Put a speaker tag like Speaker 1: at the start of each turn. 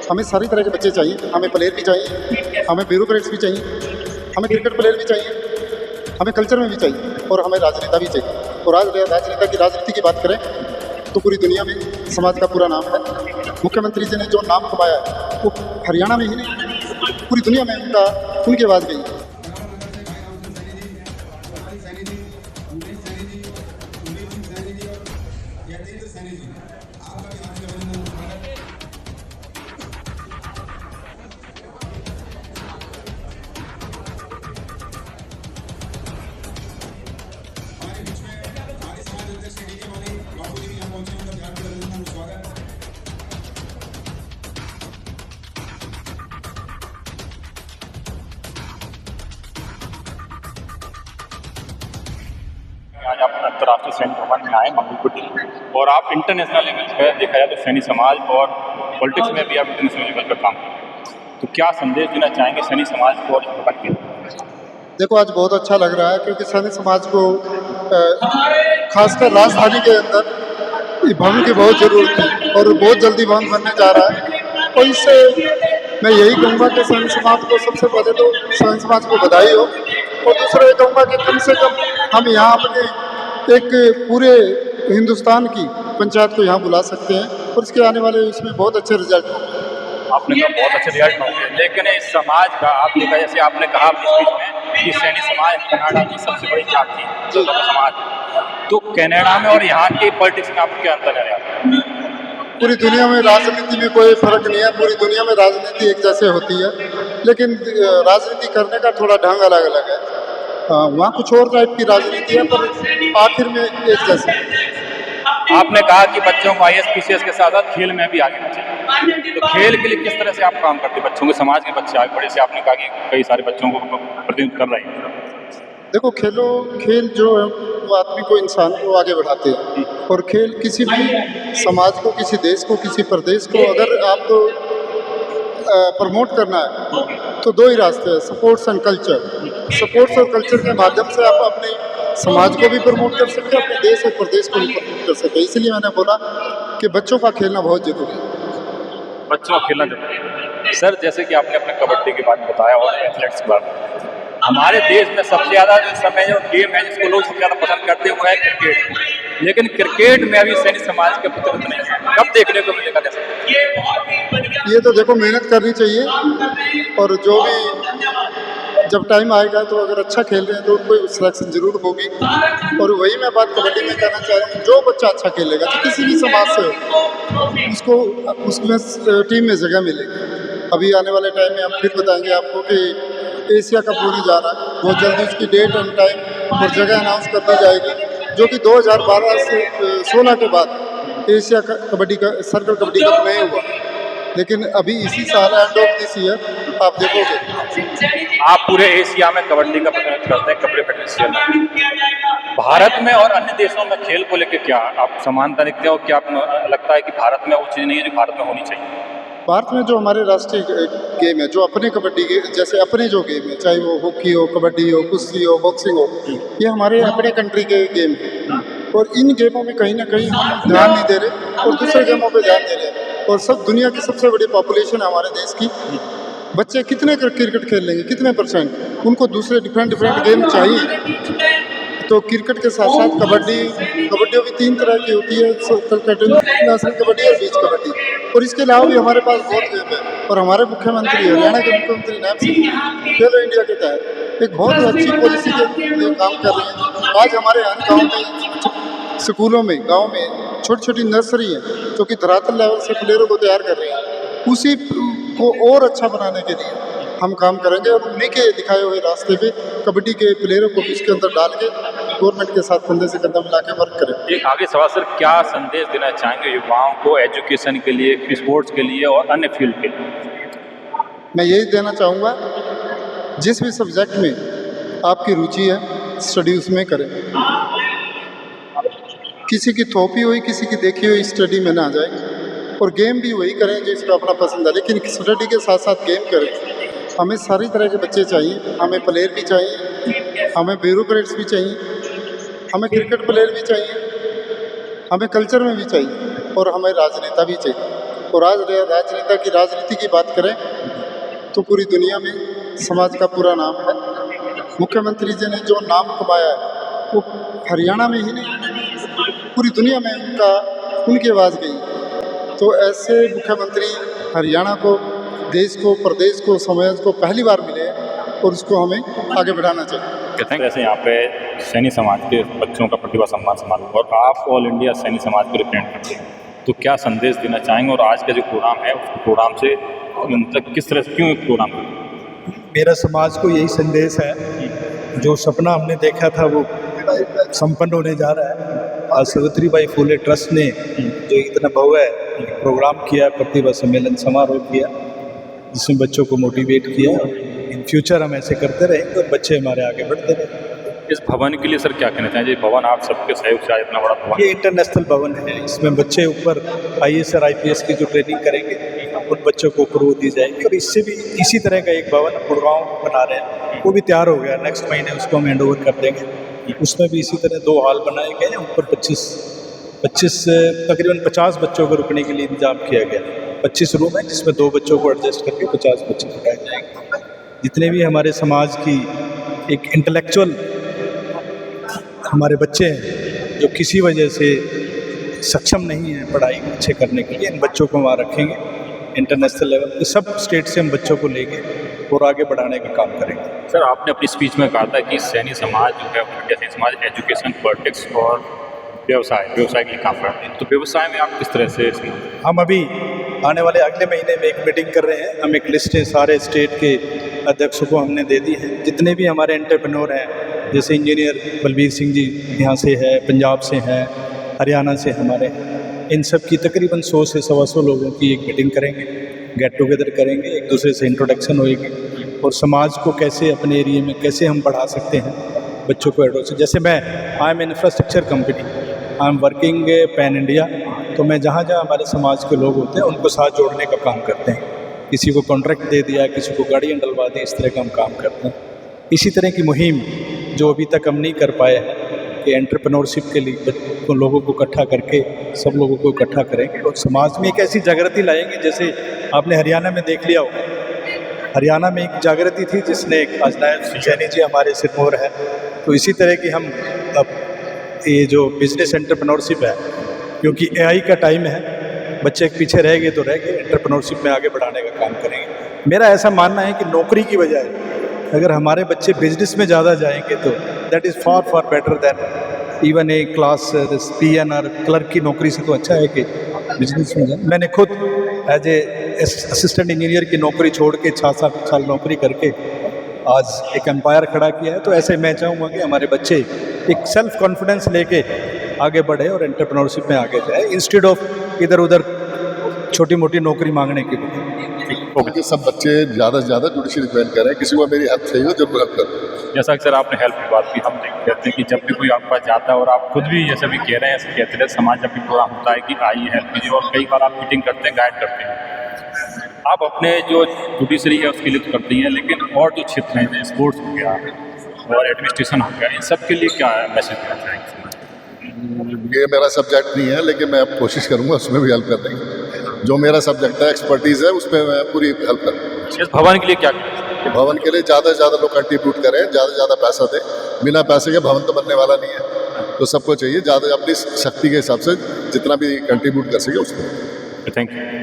Speaker 1: हमें सारी तरह के बच्चे चाहिए, हमें प्लेयर भी चाहिए, हमें ब्यूरोक्रेट्स भी चाहिए, हमें क्रिकेट प्लेयर भी चाहिए, हमें कल्चर में भी चाहिए और हमें राजनेता भी चाहिए। और आज राजनेता की राजनीति की बात करें तो पूरी दुनिया में समाज का पूरा नाम है। मुख्यमंत्री जी ने जो नाम कमाया है वो हरियाणा में ही नहीं पूरी दुनिया में उनकी आवाज़ गई है।
Speaker 2: आज आप अंतर्राष्ट्रीय सैनिक भवन में आए मंगलकुटी, और आप इंटरनेशनल लेवल पर देखा जाए तो सैनिक समाज और पॉलिटिक्स में भी आप इंटरनेशनल लेवल पर काम कर रहे हैं, तो क्या संदेश देना चाहेंगे सैनिक समाज को और इस भवन के?
Speaker 1: देखो, आज बहुत अच्छा लग रहा है क्योंकि सैनिक समाज को खासकर राजधानी के अंदर भवन की बहुत ज़रूरत थी और बहुत जल्दी भवन बनने जा रहा है। और इससे मैं यही कहूँगा कि सैनिक समाज को सबसे पहले तो सैनिक समाज को बधाई हो, और दूसरा ये कहूँगा कि कम से कम हम यहाँ अपने एक पूरे हिंदुस्तान की पंचायत को यहाँ बुला सकते हैं और इसके आने वाले इसमें बहुत अच्छे रिजल्ट होंगे।
Speaker 2: आपने कहा बहुत अच्छे रिजल्ट होंगे, लेकिन इस समाज का आप देखा, जैसे आपने कहा अपनी स्पीच में कि सैनिक समाज कनाडा की सबसे बड़ी जाति है समाज, तो कनाडा में और यहाँ की पॉलिटिक्स में आपको क्या अंतर है?
Speaker 1: पूरी दुनिया में राजनीति में कोई फर्क नहीं है, पूरी दुनिया में राजनीति एक जैसे होती है, लेकिन राजनीति करने का थोड़ा ढंग अलग अलग है। वहाँ कुछ और टाइप की राजनीति है पर आखिर में एक जैसे।
Speaker 2: आपने कहा कि बच्चों को IAS PCS के साथ साथ खेल में भी आगे बढ़े, तो खेल के लिए किस तरह से आप काम करते हैं? बच्चों के समाज के बच्चे आगे बढ़े से आपने कहा कि कई सारे बच्चों को प्रतिनिधित्व कर रहे हैं।
Speaker 1: देखो, खेल जो है वो आदमी को, इंसान को आगे बढ़ाते हैं, और खेल किसी भी समाज को, किसी देश को, किसी प्रदेश को अगर आपको प्रमोट करना है तो दो ही रास्ते हैं, स्पोर्ट्स एंड कल्चर। स्पोर्ट्स और कल्चर के माध्यम से आप अपने समाज को भी प्रमोट कर सकते हैं, अपने देश और प्रदेश को भी प्रमोट कर सकते हैं। इसलिए मैंने बोला कि बच्चों का खेलना बहुत जरूरी है।
Speaker 2: बच्चों का खेलना जरूरी है। सर, जैसे कि आपने अपने कबड्डी के बारे में बताया और एथलेट्स के बारे में, हमारे देश में सबसे ज़्यादा जो समय जो गेम है जिसको लोग सबसे ज़्यादा पसंद करते हैं वो है क्रिकेट, लेकिन क्रिकेट में अभी सैनिक समाज के प्रतिनिधित्व नहीं है। कब देखने को मिलेगा?
Speaker 1: ये तो देखो, मेहनत करनी चाहिए, और जो भी जब टाइम आएगा तो अगर अच्छा खेल रहे हैं तो कोई सिलेक्शन जरूर होगी। और वही मैं बात कबड्डी में कहना चाह रहा हूँ, जो बच्चा अच्छा खेलेगा तो किसी भी समाज से हो उसको उसमें टीम में जगह मिलेगी। अभी आने वाले टाइम में हम फिर बताएंगे आपको कि एशिया कप होने जा रहा है, बहुत जल्दी उसकी डेट एंड टाइम और जगह अनाउंस कर दी जाएगी, जो कि 2012 से 16 के बाद एशिया कबड्डी का सर्कल कबड्डी कप नहीं हुआ, लेकिन अभी इसी साल एंड ऑफ दिस ईयर आप देखोगे।
Speaker 2: आप पूरे एशिया में कबड्डी का प्रतिनिधित्व करते हैं कबड्डी फेडरेशन में। भारत में और अन्य देशों में खेल को लेकर क्या आप समानता देखते हो? क्या आपको लगता है कि भारत में वो चीज़ नहीं है जो भारत में होनी चाहिए?
Speaker 1: भारत में जो हमारे राष्ट्रीय गेम है, जो अपने कबड्डी के जैसे अपने जो गेम है, चाहे वो हॉकी हो, कबड्डी हो, कुश्ती हो, बॉक्सिंग हो, ये हमारे अपने कंट्री के गेम हैं, और इन गेमों में कहीं ना कहीं हम ध्यान नहीं दे रहे और दूसरे गेमों पे ध्यान दे रहे हैं। और सब दुनिया की सबसे बड़ी पॉपुलेशन है हमारे देश की, बच्चे कितने क्रिकेट खेल लेंगे, कितने %? उनको दूसरे डिफरेंट गेम चाहिए। तो क्रिकेट के साथ साथ कबड्डी भी 3 तरह की होती है, नेशनल कबड्डी और बीच कबड्डी, और इसके अलावा भी हमारे पास बहुत गेम है। और हमारे मुख्यमंत्री, हरियाणा के मुख्यमंत्री नैब सिंह खेलो इंडिया के तहत एक बहुत अच्छी पॉलिसी के लिए काम कर रहे हैं। आज हमारे यहाँ गाँव में, स्कूलों में, गाँव में छोटी छोटी नर्सरी है जो कि धरातल लेवल से प्लेयरों को तैयार कर रही हैं। उसी को और अच्छा बनाने के लिए हम काम करेंगे, और उन्हीं के दिखाए हुए रास्ते पे कबड्डी के प्लेयरों को इसके अंदर डाल के गवर्नमेंट के साथ कंधे से कंधा मिला के वर्क करें।
Speaker 2: एक आगे सवाल सर, क्या संदेश देना चाहेंगे युवाओं को एजुकेशन के लिए, स्पोर्ट्स के लिए और अन्य फील्ड के लिए?
Speaker 1: मैं यही देना चाहूँगा, जिस भी सब्जेक्ट में आपकी रुचि है स्टडी उसमें करें। किसी की थोपी हुई, किसी की देखी हुई स्टडी में ना जाए, और गेम भी वही करें जो इसको अपना पसंद है, लेकिन स्टडी के साथ साथ गेम करें। हमें सारी तरह के बच्चे चाहिए, हमें प्लेयर भी चाहिए, हमें ब्यूरोक्रेट्स भी चाहिए, हमें क्रिकेट प्लेयर भी चाहिए, हमें कल्चर में भी चाहिए, और हमें राजनेता भी चाहिए। और आज राजनेता की राजनीति की बात करें तो पूरी दुनिया में समाज का पूरा नाम है। मुख्यमंत्री जी ने जो नाम कमाया है वो हरियाणा में ही नहीं पूरी दुनिया में उनकी आवाज़ गई। तो ऐसे मुख्यमंत्री हरियाणा को, देश को, प्रदेश को, समाज को पहली बार मिले और उसको हमें आगे बढ़ाना चाहिए।
Speaker 2: जैसे यहाँ पे सैनी समाज के बच्चों का प्रतिभा सम्मान समारोह और आप ऑल इंडिया सैनी समाज को रिप्रेजेंट करते हैं, तो क्या संदेश देना चाहेंगे और आज का जो प्रोग्राम है उस प्रोग्राम से मतलब किस तरह से क्यों एक प्रोग्राम करते हैं?
Speaker 3: मेरा समाज को यही संदेश है, जो सपना हमने देखा था वो संपन्न होने जा रहा है। आज सावित्रीबाई फुले ट्रस्ट ने जो इतना भव्य प्रोग्राम किया, प्रतिभा सम्मेलन समारोह किया, जिसमें बच्चों को मोटिवेट किया। इन फ्यूचर हम ऐसे करते रहेंगे और बच्चे हमारे आगे बढ़ते रहेंगे।
Speaker 2: इस भवन के लिए सर क्या कहना चाहिए? भवन आप सबके सहयोग से आज इतना बड़ा भवन,
Speaker 3: ये इंटरनेशनल भवन है, इसमें बच्चे ऊपर IAS और IPS की जो ट्रेनिंग करेंगे उन बच्चों को ऊपर वो दी जाएगी। और इससे भी इसी तरह का एक भवन गुड़गांव बना रहे हैं, वो भी तैयार हो गया, नेक्स्ट महीने उसको हम हैंड ओवर कर देंगे। उसमें भी इसी तरह 2 हॉल बनाए गए हैं, ऊपर 25 तकरीबन 50 बच्चों को रुकने के लिए इंतजाम किया गया। 25 रूम है जिसमें 2 बच्चों को एडजस्ट करके 50 बच्चे रुकाए जाएंगे। जितने भी हमारे समाज की एक इंटेलेक्चुअल हमारे बच्चे हैं जो किसी वजह से सक्षम नहीं है पढ़ाई अच्छे करने के लिए, इन बच्चों को वहाँ रखेंगे। इंटरनेशनल लेवल पे सब स्टेट से हम बच्चों को लेके और आगे बढ़ाने का काम करेंगे।
Speaker 2: सर आपने अपनी स्पीच में कहा था कि सैनी समाज जो है सैनी समाज एजुकेशन, पॉलिटिक्स और व्यवसाय के लिए काम करते हैं, तो व्यवसाय में आप किस तरह से?
Speaker 3: हम अभी आने वाले अगले महीने में एक मीटिंग कर रहे हैं। हम एक लिस्ट सारे स्टेट के अध्यक्षों को हमने दे दी है। जितने भी हमारे एंटरप्रेन्योर हैं, जैसे इंजीनियर बलबीर सिंह जी यहाँ से है, पंजाब से हैं, हरियाणा से हमारे, इन सब की तकरीबन 100 से 125 लोगों की एक मीटिंग करेंगे, गेट टुगेदर करेंगे, एक दूसरे से इंट्रोडक्शन होएगी और समाज को कैसे अपने एरिया में कैसे हम बढ़ा सकते हैं बच्चों को एडवांस। जैसे मैं I am infrastructure company, I am working pan India, तो मैं जहाँ जहाँ हमारे समाज के लोग होते हैं उनको साथ जोड़ने का काम करते हैं। किसी को कॉन्ट्रैक्ट दे दिया, किसी को गाड़ियाँ डलवा दी, इस तरह का हम काम करते हैं। इसी तरह की मुहिम जो अभी तक हम नहीं कर पाए हैं कि एंटरप्रेन्योरशिप के लिए लोगों को इकट्ठा करके सब लोगों को इकट्ठा करेंगे और समाज में एक ऐसी जागृति लाएंगे। जैसे आपने हरियाणा में देख लिया होगा, हरियाणा में एक जागृति थी जिसने आज नायब सैनी जी हमारे सिरमौर है। तो इसी तरह की हम अब ये जो बिजनेस एंटरप्रेन्योरशिप है, क्योंकि AI का टाइम है, बच्चे पीछे रह गए तो रह गए, एंटरप्रेन्योरशिप में आगे बढ़ाने का काम करेंगे। मेरा ऐसा मानना है कि नौकरी की बजाय अगर हमारे बच्चे बिजनेस में ज़्यादा जाएंगे तो that is far better than even a class PN और क्लर्क की नौकरी से तो अच्छा है कि बिजनेस में जाए। मैंने खुद एज ए असिस्टेंट इंजीनियर की नौकरी छोड़ के 6-7 साल नौकरी करके आज एक एम्पायर खड़ा किया है। तो ऐसे मैं चाहूँगा कि हमारे बच्चे एक सेल्फ कॉन्फिडेंस लेके आगे बढ़े और एंटरप्रेन्योरशिप में आगे जाए, इंस्टेड ऑफ इधर उधर छोटी मोटी नौकरी मांगने की।
Speaker 4: कि सब बच्चे ज़्यादा से ज़्यादा जुडिशरी ज्वाइन करें, किसी को मेरी हेल्प चाहिए हो जरूर हेल्प करो।
Speaker 2: जैसा कि सर आपने हेल्प की बात की, हम कहते हैं कि जब भी कोई आपके पास जाता है और आप खुद भी जैसे भी कह रहे हैं, ऐसे कहते हैं समाज जब भी प्रोग्राम होता है कि आइए हेल्प कीजिए, और कई बार आप मीटिंग करते हैं, गाइड करते हैं। आप अपने जो जुडिशरी है उसके लिए तो करते ही हैं, लेकिन और जो क्षेत्र हैं जैसे स्पोर्ट्स हो गया और एडमिनिस्ट्रेशन हो गया, इन सब के लिए क्या मैसेज देना चाहेंगे?
Speaker 4: ये मेरा सब्जेक्ट नहीं है, लेकिन मैं अब कोशिश करूँगा उसमें भी हेल्प करने की। जो मेरा सब्जेक्ट है, एक्सपर्टीज़ है, उस पर मैं पूरी हेल्प करूँगा।
Speaker 2: इस भवन के लिए क्या करें?
Speaker 4: भवन के लिए ज़्यादा से ज़्यादा लोग कंट्रीब्यूट करें, ज़्यादा से ज़्यादा पैसा दें। बिना पैसे के भवन तो बनने वाला नहीं है, तो सबको चाहिए ज़्यादा अपनी शक्ति के हिसाब से जितना भी कंट्रीब्यूट कर सके उसको।
Speaker 2: Thank you.